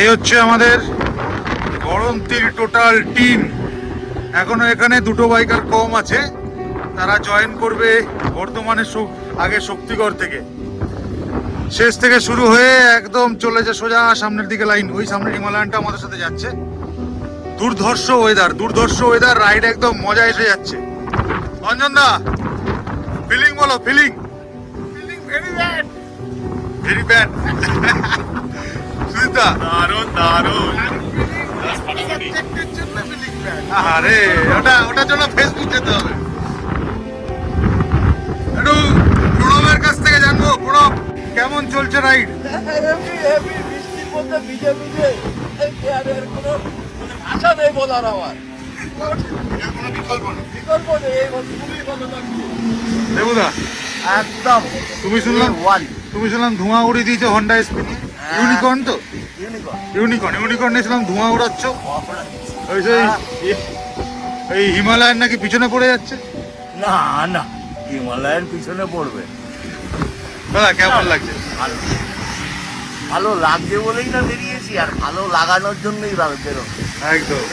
এই হচ্ছে আমাদের গড়ন্তির টোটাল টিম। এখনো এখানে দুটো বাইকার কম আছে, তারা জয়েন করবে বর্তমানে আগে শক্তিগড় থেকে। শেষ থেকে শুরু হয়ে একদম চলেছে সোজা সামনের দিকে লাইন। ওই সামনের হিমালয়ানটা আমাদের সাথে যাচ্ছে। দুর্ধর্ষ ওয়েদার, রাইড একদম মজা এসে যাচ্ছে। রঞ্জন দা, ফিলিং বলো, ফিলিং। Very bad. সুজিতা, দারুণ। আরে ওটার জন্য ফেসবুক যেতে হবে। একটু প্রণবের কাছ থেকে জানবো, প্রণব কেমন চলছে রাইড? বৃষ্টির মধ্যে ভিজে কোনো ভাষা নেই বলার আমার। বিকল্প নেই, খুবই ভালো লাগছে। দেবুদা, একদম তুমি শুনলাম ধোঁয়া উড়িয়ে দিয়েছে হন্ডা এসপি নিয়ে। ইউনিকর্ন তো? ইউনিকর্ন নিয়েছিলাম, ধোঁয়া উড়াচ্ছ। ওই সেই এই হিমালয়ান নাকি পিছনে পড়ে যাচ্ছে। না হিমালয়ের পিছনে পড়বে। দাদা কেমন লাগছে? ভালো লাগছে বলেই না বেরিয়েছি, আর ভালো লাগানোর জন্যই বেরো। একদম।